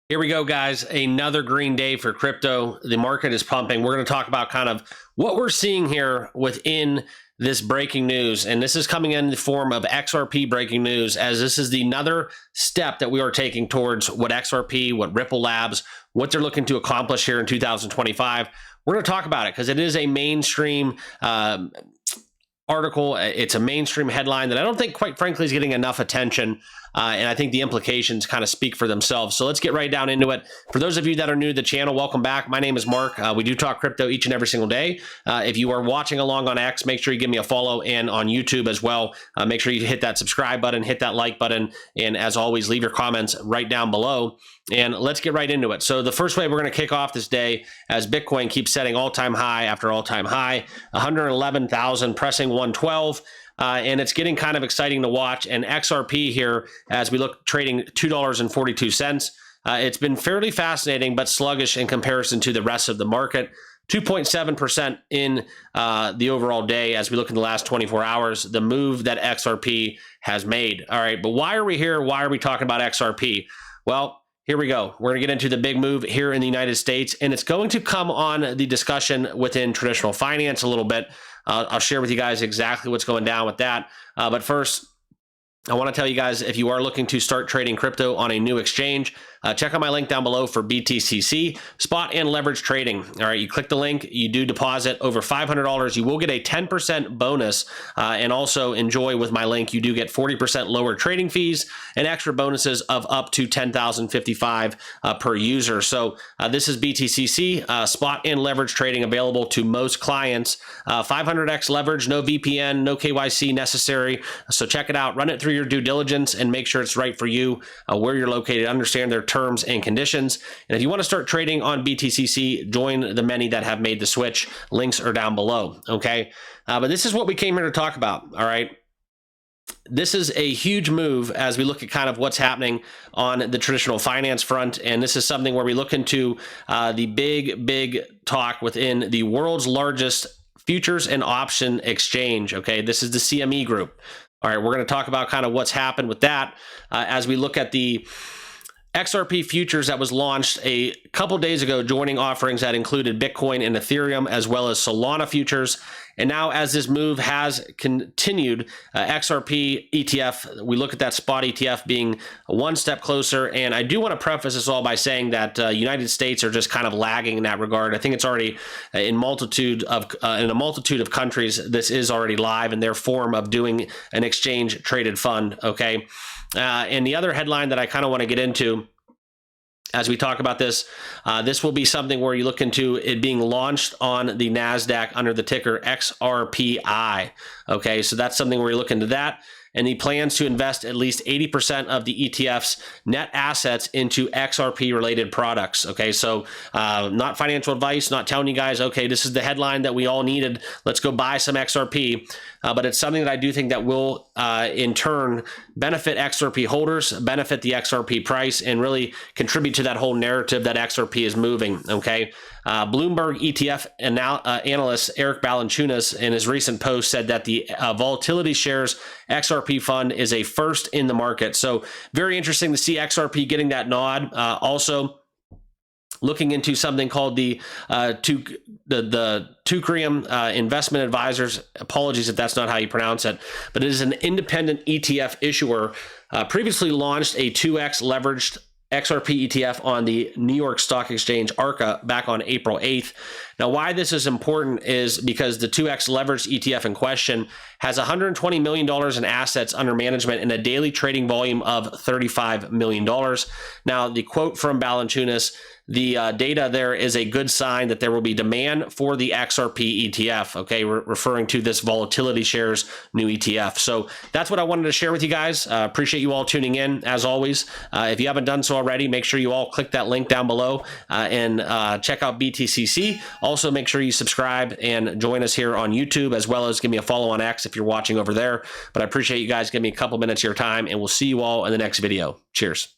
Here we go, guys. Another green day for crypto. The market is pumping. We're going to talk about kind of what we're seeing here within this breaking news. And this is coming in the form of XRP breaking news, as this is another step that we are taking towards what XRP, what Ripple Labs, what they're looking to accomplish here in 2025. We're going to talk about it because it is a mainstream article. It's a mainstream headline that I don't think, quite frankly, is getting enough attention. And I think the implications kind of speak for themselves. So let's get right down into it. For those of you that are new to the channel, welcome back. My name is Mark. We do talk crypto each and every single day. If you are watching along on X, make sure you give me a follow, and on YouTube as well. Make sure you hit that subscribe button, hit that like button, and as always, leave your comments right down below. And let's get right into it. So the first way we're going to kick off this day, as Bitcoin keeps setting all-time high after all-time high, 111,000, pressing 112. And it's getting kind of exciting to watch. And XRP here, as we look, trading $2.42. It's been fairly fascinating, but sluggish in comparison to the rest of the market. 2.7% in the overall day as we look in the last 24 hours, the move that XRP has made. All right, but why are we here? Why are we talking about XRP? Well, here we go. We're going to get into the big move here in the United States, and it's going to come on the discussion within traditional finance a little bit. I'll share with you guys exactly what's going down with that. But first, I want to tell you guys, if you are looking to start trading crypto on a new exchange, check out my link down below for BTCC, spot and leverage trading. All right, you click the link, you do deposit over $500, you will get a 10% bonus, and also enjoy with my link, you do get 40% lower trading fees and extra bonuses of up to $10,055 per user. So this is BTCC, spot and leverage trading available to most clients. 500x leverage, no VPN, no KYC necessary. So check it out, run it through your due diligence and make sure it's right for you, where you're located, understand their terms and conditions. And if you want to start trading on BTCC, join the many that have made the switch. Links are down below. Okay. But this is what we came here to talk about. All right. This is a huge move as we look at kind of what's happening on the traditional finance front. And this is something where we look into the big talk within the world's largest futures and option exchange. Okay. This is the CME group. All right. We're going to talk about kind of what's happened with that as we look at the XRP futures that was launched a couple days ago, joining offerings that included Bitcoin and Ethereum, as well as Solana futures. And now, as this move has continued, XRP ETF, we look at that spot ETF being one step closer. And I do want to preface this all by saying that United States are just kind of lagging in that regard. I think it's already in a multitude of countries. This is already live in their form of doing an exchange traded fund. Okay. And the other headline that I kind of want to get into as we talk about this, this will be something where you look into it being launched on the NASDAQ under the ticker XRPI. Okay, so that's something where you look into that. And he plans to invest at least 80% of the ETF's net assets into XRP related products. Okay, so not financial advice, not telling you guys, okay, this is the headline that we all needed, let's go buy some XRP. But it's something that I do think that will, in turn, benefit XRP holders, benefit the XRP price, and really contribute to that whole narrative that XRP is moving. Okay, Bloomberg ETF analyst Eric Balanchunas in his recent post said that the Volatility Shares XRP fund is a first in the market. So very interesting to see XRP getting that nod. Also, looking into something called the Teucrium Investment Advisors. Apologies if that's not how you pronounce it, but it is an independent ETF issuer. Previously launched a 2x leveraged XRP ETF on the New York Stock Exchange ARCA back on April 8th. Now, why this is important is because the 2x leveraged ETF in question has $120 million in assets under management and a daily trading volume of $35 million. Now, the quote from Balanchunas, the data there is a good sign that there will be demand for the XRP ETF, okay, referring to this Volatility Shares new ETF. So that's what I wanted to share with you guys. Appreciate you all tuning in, as always. If you haven't done so already, make sure you all click that link down below and check out BTCC. Also, make sure you subscribe and join us here on YouTube, as well as give me a follow on X if you're watching over there. But I appreciate you guys giving me a couple minutes of your time, and we'll see you all in the next video. Cheers.